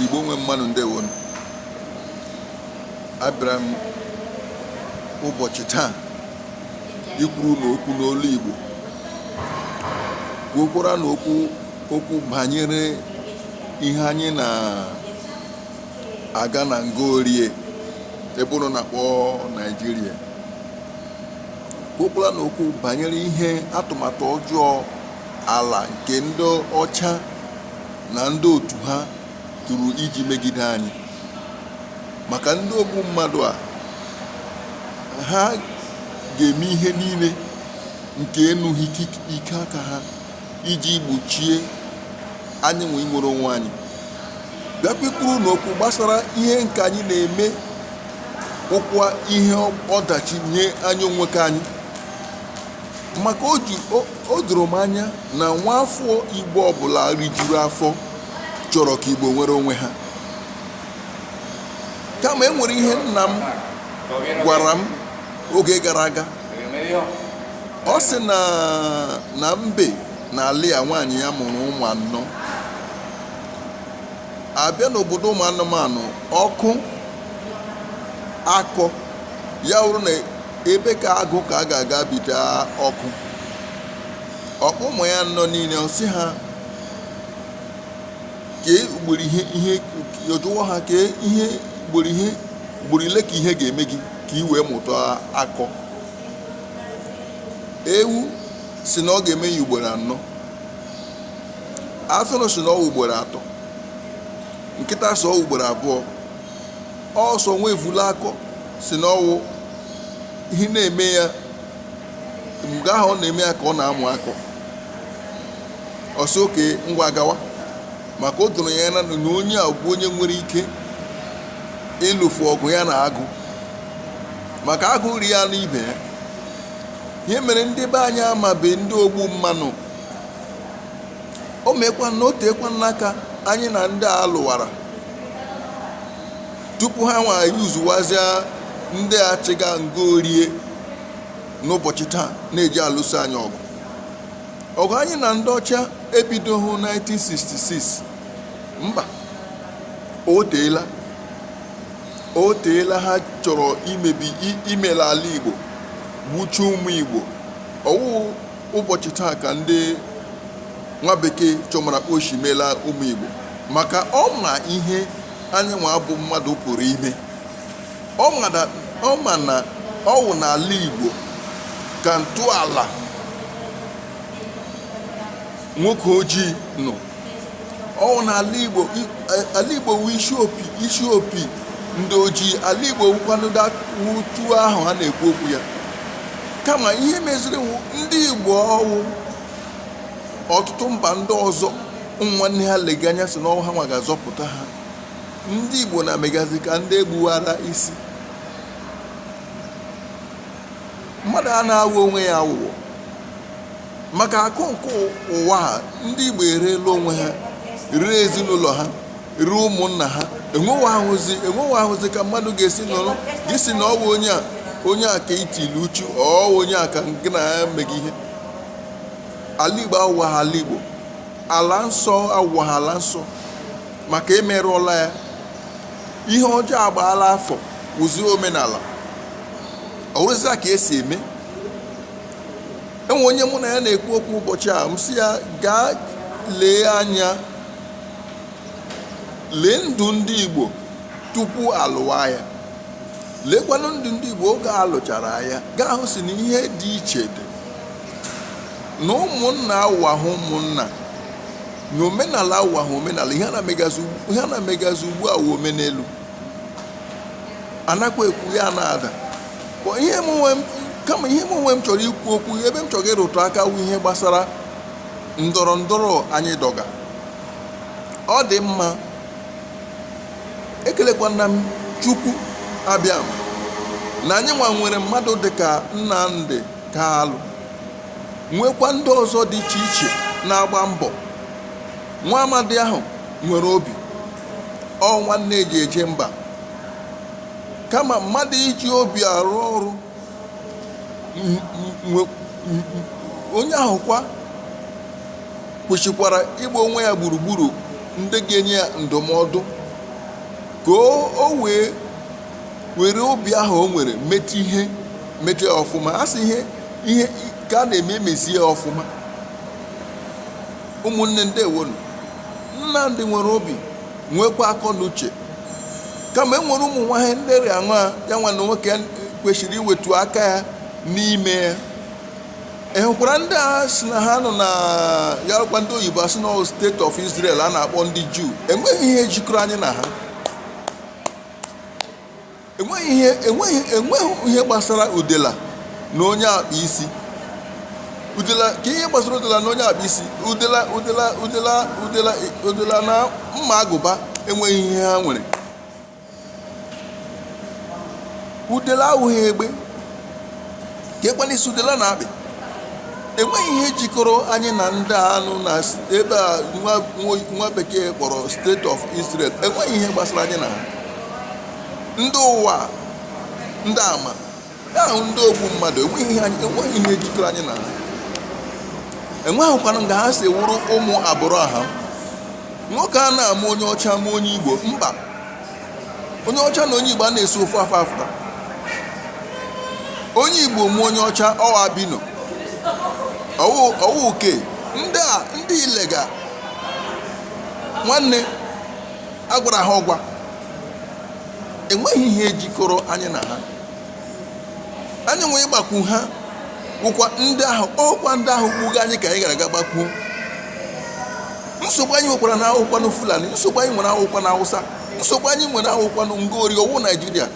Igbo nwe mmanụ ndewonu. Abịara m ụbọchị taa ikwuru n'okwu n'olu Igbo, kwuokwara n'okwu banyere ihe anyị na-aga na Ngorie ebe ụnụ na-akpọ Naịjirịa. Kwuokwara n'okwu banyere ihe atụmatụ ọjọọ ala nke ndị ọcha na ndị otu ha tụrụ iji megide anyị, maka ndị ogbu mmadụ a ha ga-eme ihe niile nke enughị ike aka ha iji gbochie anyị nwere onwe anyị. Bịakwekwuru n'okwu gbasara ihe nke anyị na-eme ụkwa ihe ọdachi nye anyị onwe ka anyị, maka o doro m anya na nwa afọ Igbo ọbụla rijuru afọ chọrọ ka Igbo nwere onwe ha. Kama enwere ihe nna m gwara m oge gara aga. Ọ sị na mbe na ala ya nwaanyị ya mụrụ ụmụ anọ. Abịa n'obodo ụmụ anụmanụ, ọkụ akọ ya wụrụ na ebe ka agụ ka a ga-aga bido ọkụ. Ọkpụ ụmụ ya nọ niile, ọ sị ha kee ugboro ihe jụọ ha kee ihe ugboro ile ka ihe ga-eme gị ka ị wee mụta akọ. Ewu si na ọ ga-eme ya ugboro anọ, atụrụ si na ọ ugboro atọ, nkịta so ugboro abụọ, ọsọ nwa evula akọ si na ọwụ ihe na-eme ya mgbe ahụ ọ na-eme ya ka ọ na-amụ akọ. Ọsọ oke ngwa gawa, maka o doro ya na onye a bụ onye nwere ike ịlụfu ọgụ ya na agụ, maka agụ ri ya n'ibe ya. Ihe mere ndị be anyị amabe ndị ogbu mmanụ. O mekwa na o teekwa n'aka anyị na ndị a lụwara tupu ha nwa yuzuwazịa ndị achịga Ngorie n'ụbọchị taa na-eji alụso anyị ọgụ. Ọgụ anyị na ndị ọcha ebidoghị 1966. Mba, o teela ha chọrọ imela ala Igbo, gbuchuo ụmụ Igbo. Ọwụ ụbọchị taa ka ndị nwa bekee chọmara oshi meela ụmụ Igbo, maka ọ ma ihe anyị nwa bụ mmadụ pụrụ ime. Ọ ma na ọwụ n'ala Igbo ka ntọala nwoke ojii nọ. Ọwụ n'ala Igbo, ala Igbo wu isi opi ndị ojii. Ala Igbo wutu ahụ ha na-ekwu okwu ya. Kama ihe meziri ndị Igbo ọwụ ọtụtụ mba ndị ọzọ nwanne ha lega anya si n'ọwụ ha nwa ga-azọpụta ha. Ndị Igbo na-amegazi ka ndị egbuwara isi. Mmadụ a na-aghọ onwe ya aghụghọ maka akụ nke ụwa ha. Ndị Igbo ereela onwe ha, ree ezinụlọ ha, ree ụmụnna ha. Enweghị ahụzi ka mmadụ ga-esi nọrọ gị si na ọ bụ onye a ka itili uchu, onye a ka gị na ya meghị ihe. Ala Igbo awụwaghị ala Igbo, ala nsọ awụwaghị ala nsọ, maka emerụọla ya. Ihe ọjọọ agbaala afọ wụzie omenala. Ọ wụrụzịa ka esi eme. Enwe onye mụ na ya na-ekwu okwu ụbọchị a, m sị ya gaa lee anya, lee ndụ ndị Igbo tupu alụwa ya, leekwanụ ndụ ndị Igbo oge alụchara ya, gaa hụ si na ihe dị iche dị, na ụmụnna awụwahụ ụmụnna, na omenala awụwahụ omenala. Ihe a na-emegazi ugbu a wụ omenelu, anakwa ekwu ya na-ada. Kama ihe m onwe m chọrọ ikwu okwu, ebe m chọrọ ịrụtụ aka wụ ihe gbasara ndọrọ ndọrọ anyị dọga. Ọ dị mma, ekelekwana m Chukwu abịa na anyị nwa nwere mmadụ dịka Nnamdi Kalụ, nwekwa ndị ọzọ dị iche iche na-agba mbọ. Nwa amadi ahụ nwere obi, ọ nwanne eji eje mba. Kama mmadụ iji obi arụ ọrụ, onye ahụ kwa kwesịkwara ịgba onwe ya gburugburu ndị ga-enye ya ndụmọdụ ka o wee were obi ahụ o nwere mete ọfụma. A sị ihe ka a na-eme emezie ọfụma. Ụmụnne ndewonu, Nnamdị nwere obi nwekwa akọ na uche, kama enwere ụmụ nwaanyị ndị rịanwa ya nwa na nwoke kwesịrị iwetu aka ya n'ime ya. Ehụkwara ndị a sị na ha nọ na ya gwa ndị oyibo asị na State of Israel a na-akpọ ndị Juu. Enweghị ihe jikọrọ anyị na ha. Enweghị ihe gbasara udela na onye akpa isi. Udela ka ihe gbasara udela na onye akpa isi. Udela na mma agụba enweghị ihe ha nwere. Udela awụghị egbe ka ekpanisi udela na akpị. Enweghị ihe jikọrọ anyị na ndị anụ na ebe a nwa bekee kpọrọ State of Israel. Enweghị ihe gbasara anyị na ha. Ndị ụwa, ndị ama ahụ, ndị ogbu mmadụ, enweghị ihe jikọrọ anyị na ha. Enweghịkwanụ nga ha si wuru ụmụ agbụrụ ha. Nwoke a na-ama onye ọcha ma onye Igbo, mba. Onye ọcha na onye Igbo a na-esi ofu afọ afụta. Onye Igbo ma onye ọcha ọwa bino ọwụ uke. Ndị ilega nwanne agwara ha ọgwa. Enweghị ihe jikọrọ anyị na ha. Anyị nwee ịgbakwu ha wụkwa ndị ahụ, ọkwa ndị ahụ gbuga anyị ka anyị gara aga gbakwu. Nsogbu anyị nwekwara na ahụkwanụ Fulani, nsogbu anyị nwere ahụkwa na Hausa, nsogbu anyị nwere ahụkwanụ Ngori, ọwụ Naijiria,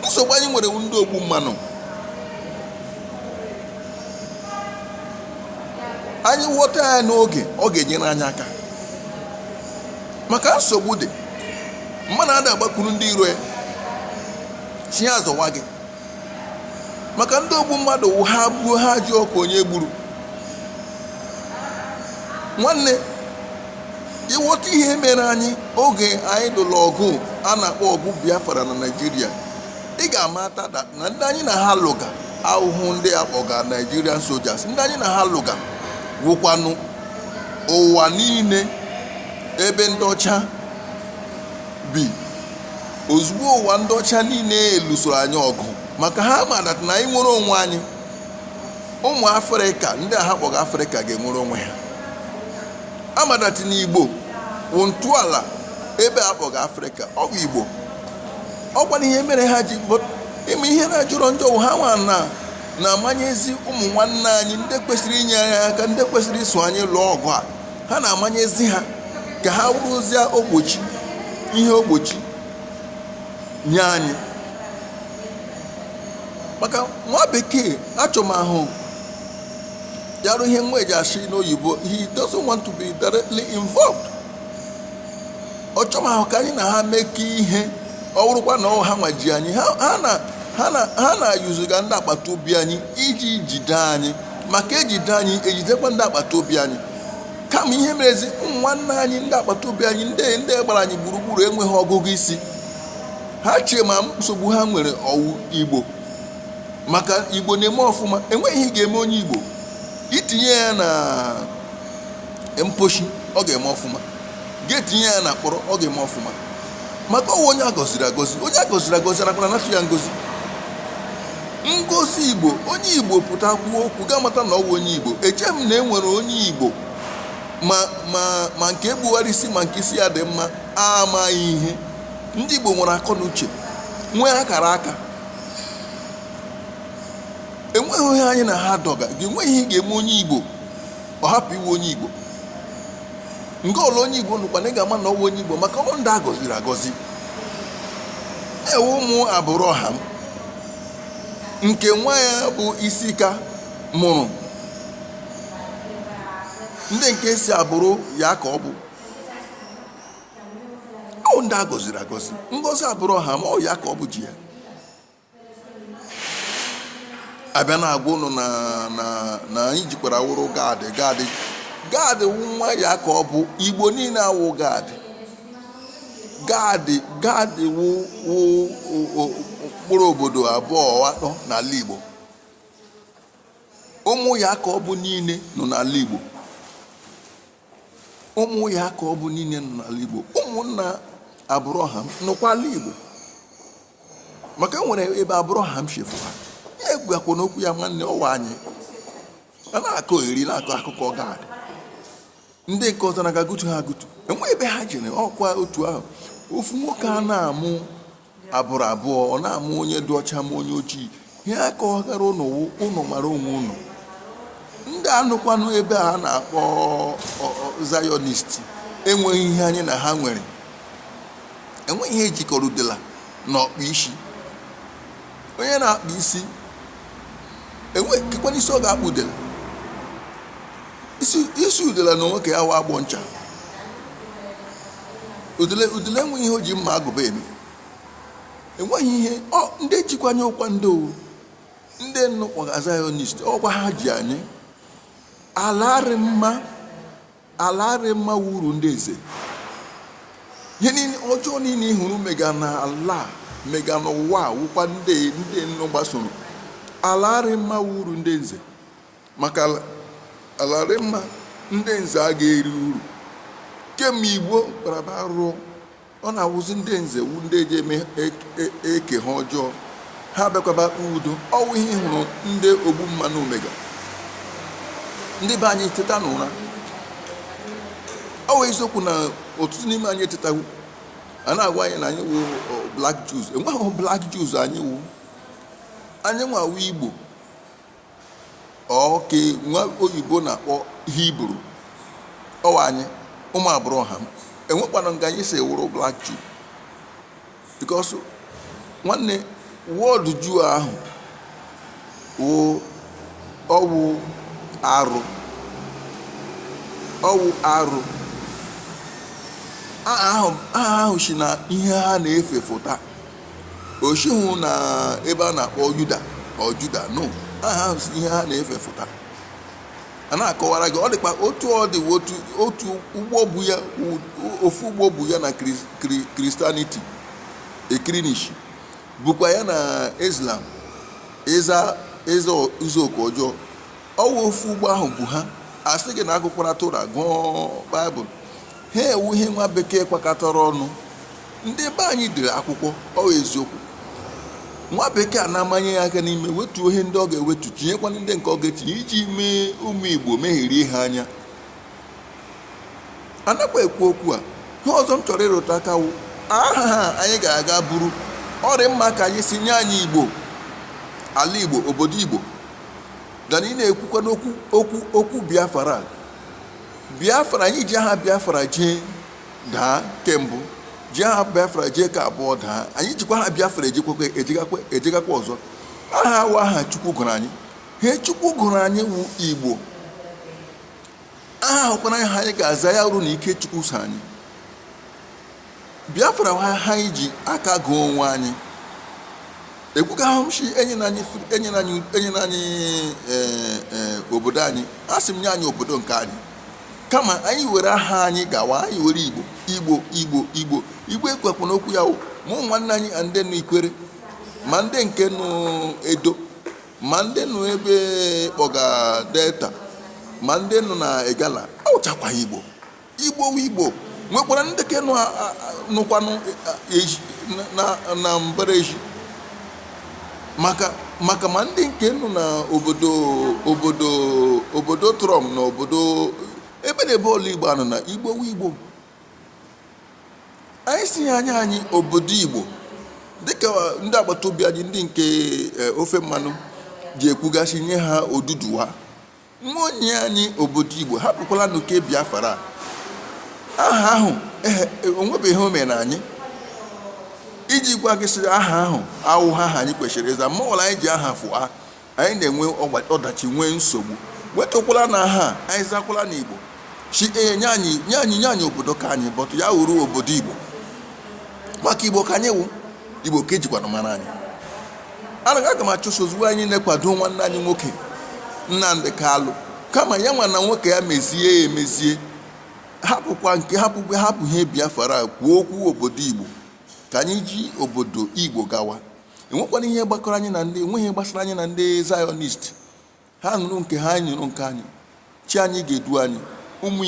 nsogbu anyị nwere ndị ogbu mmanụ. Anyị ghọta ya n'oge, ọ ga-enyere anyị aka. Maka nsogbu dị, mmadụ ada agbakwuru ndị iro ya chi ya azọwa gị. Maka ndị ogbu mmadụ ha gbuo ha ji ọkụ onye gburu. Nwanne, ịghọta ihe mere anyị oge anyị lụrụ ọgụ a na-akpọ ọgụ Biafra na Naịjirịa, ị ga-amata na ndị anyị na ha lụga ahụhụ ndị akpọga Nigerian soldiers. Ndị anyị na ha lụga wụkwanụ ụwa niile ebe ndị ọcha bi. Ozugbo ụwa ndị ọcha niile lụsoro anyị ọgụ maka ha madat na anyị nwere onwe anyị. Ụmụ Afrịka, ndị a ha kpọga Afrịka ga-enwere onwe ha. Amadati na Igbo wụ ntọala ebe a kpọga Afrịka. Ọ bụ Igbo. Ọkwa na ihe mere ha ji ime ihe na-ajụrọ njọ ha nwa na-amanyezi ụmụ nwanne anyị ndị kwesịrị inye anyị aka, ndị kwesịrị iso anyị lụọ ọgụ a. Ha na-amanyezi ha ka ha wụrụzie ogbochi, ihe ogbochi nye anyị. Maka nwa bekee achọmahụ yarụ ihe nwa eji asị n'oyibo, he doesn't want to be directly involved. Ọchọmahụ ka anyị na ha meke ihe, ọ bụrụkwa na ha nwaji anyị. Ha na-ayuzuga ndị agbata obi anyị iji jide anyị, maka ejide anyị ejidekwa ndị agbata obi anyị. Kama ihe merezi ụmụ nwanne anyị, ndị agbata obi anyị, ndị gbara anyị gburugburu enweghị ọgụgụ isi. Ha chee ma nsogbu ha nwere ọwụ Igbo. Maka Igbo na-eme ọfụma, enweghị ihe ga-eme onye Igbo. Itinye ya na mposhi, ọ ga-eme ọfụma. Ga-etinye ya na mkpọrọ, ọ ga-eme ọfụma. Maka ọwụ onye agọziri agọzi. Onye agọziri agọzi anakwara natụ ya ngozi. Ngozi Igbo, onye Igbo pụta kwuo okwu ga-amata na ọwụ onye Igbo. Eche m na enwere onye Igbo ma nke egbugharịsi ma nke isi ya dị mma amaghị ihe. Ndị Igbo nwere akọ na uche, nwee akara aka. Enweghị ihe anyị na ha dọga. Enweghị ihe ga-eme onye Igbo ọ hapụ iwe onye Igbo. Nke ọla onye Igbo nụkwa na ị ga-ama na ọwụ onye Igbo maka ọ ndị agọziri agọzi. Ewe ụmụ agbụrụ ọha m nke nwa ya bụ Isika mụrụ, ndị nke si agbụrụ ya ka ọ bụ. Ọ ndị agọziri agọzi. Ngozi agbụrụ ọha m ọ ya ka ọ bụ ji ya. Abịa na-agwa ụnụ na anyị jikwara wụrụ Gad wụ nwa ya ka ọ bụ. Igbo niile awụ Gad wụ mkpụrụ obodo abụọ atọ n'ala Igbo. Ụmụ ya ka ọ bụ niile nọ n'ala Igbo. Ụmụ ya ka ọ bụ niile nọ n'ala Igbo. Ụmụnna Abraham nọkwala Igbo, maka enwere ebe Abraham chefu ha ya egwakwa n'okwu ya nwanne ọwa anyị a na-akọ eri na-akọ akụkọ Gad, ndị nke ọzọ na-aga gụtu ha agụtu, enwe ebe ha jere ọkwa otu ahụ. Ofu nwoke a na-amụ abụrụ abụọ, ọ na-amụ onye dị ọcha ma onye ojii, ihe akọghara ụnụ mara onwe ụnụ. Ndị anụkwanụ ebe a na-akpọ Zionist enweghị ihe anyị na ha nwere, enweghị ihe ejikọrọ udela na ọkpụ isi. Onye na-akpụ isi kekwana isi ọ ga-akpụ udela, isi udela na nwoke ya wa agbọ ncha. Udele enweghị ihe o ji mma agụba eme, enweghị ihe ndị jikwanye ụkwa ndị nnukwu Zionist ọkwa ha ji anyị alarị mma wuru ndị eze. Ihe niile ọjọọ niile ihuru mega na ala mega n'ụwa wụkwa ndị nnụ gbasoro alarị mma wuru ndị eze, maka alarị mma ndị nze a ga-eri uru. Kemgbe Igbo kparaba rụọ, ọ na-awụzi ndị nze wu ndị eji eme eke ha ọjọọ, ha bịakwaba udo. Ọwụ ihe hụrụ ndị ogbu mmanụ omega, ndị be anyị teta n'ụra. Ọ wụ eziokwu na ọtụtụ n'ime anyị etetawu, a na-agwa anyị na anyị wụ Black Jews. Enweghị Black Jews anyị wụ, anyị nwawu Igbo ọke nwa oyibo na-akpọ Hibru. Ọwa anyị ụmụ Abraham enwekwana nga anyị si wụrụ Black Jew, because nwanne wọọdụ Jew ahụ ọwụ arụ. Aha ahụ si na ihe ha na-efe foto oshihu na ebe a na-akpọ Juda no, aha ahụ si ihe ha na-efe foto. A na-akọwara gị ọ dịkwa otu ụgbọ bụ ya, ofu ụgbọ bụ ya na Christianity ekrinishi bụkwa ya na Islam ịza ụzọụka ọjọọ. Ọwụ ofu ụgbọ ahụ bụ ha. Asị gị na agụkwara Torah gụọ Baịbụl, ha ewu ihe nwa bekee kwakọtara ọnụ. Ndị be anyị dere akwụkwọ, ọ eziokwu. Nwa bekee a na-amanye ya aka n'ime wetuo ihe ndị ọ ga-ewetu, tinyekwana ndị nke ọ ga-etinye iji mee ụmụ Igbo megherie ha anya. Anakwa ekwu okwu a. Ihe ọzọ m chọrọ ịrụta aka wụ aha anyị ga-aga buru ọrị mma ka anyị si nye anyị Igbo, ala Igbo, obodo Igbo. Dana ị na-ekwukwa n'okwu Biafra, anyị ji aha Biafra jee daa kembụ, ji aha Biafra jee ka abụọ daa. Anyị jikwa ha Biafra ejegakwa ọzọ. Aha awụ aha Chukwu gụrụ anyị, he Chukwu gụrụ anyị wụ Igbo. Aha ahụkwana ha anyị ga-aza ya uru na ike Chukwu so anyị. Biafra ha anyị ji aka gụọ onwe anyị. Ekwuka ha mshi enye na anyị obodo anyị, asị m nye anyị obodo nke anyị, kama anyị were aha anyị gawa, anyị were Igbo ekwekwu n'okwu ya mụ nwanne anyị ndị nụ Ikwere, ma ndị nke nụ Edo, ma ndị nụ ebe kpọga Delta, ma ndị nụ na Igala, awụchakwa Igbo nwekwara ndị ke nụkwanụ na mbara eji. Maka ma ndị nke nọ na obodo Trump na obodo ebe na-ebe ọla Igbo anọ na Igbo. Anyị si anyị obodo Igbo dịka ndị agbata obi anyị ndị nke ofe mmanụ ji ekwugasị nye ha Oduduwa. Nwa onye anyị obodo Igbo hapụkwala n'oke Biafra. Aha ahụ onwebeghị o mere na anyị iji gwa gị sị aha ahụ awụ ha anyị kwesịrị ịza. Ma ọla anyị ji aha fụa, anyị na-enwe ọdachi, nwee nsogbu. Wetụkwala na aha anyị zakwala n'Igbo chi nye anyị obodo ka anyị bọtụ ya wuru obodo Igbo, maka Igbo ka anyị wụ Igbo ka ejikwana mara anyị. Anaghị aga m achụso ozugbo anyị na-ekwado nwanne anyị nwoke Nnamdi Kalụ, kama ya nwa na nwoke ya emezie hapụ ihe Biafra kwuo okwu obodo Igbo, ka anyị ji obodo Igbo gawa. Enwekwana ihe gbakọrọ anyị na enweghị gbasara anyị na ndị Zionist. Ha nụrụ nke ha, anyị nụrụ nke anyị. Chi anyị ga-edu anyị. Ụmụ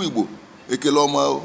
Igbo ekele ọma.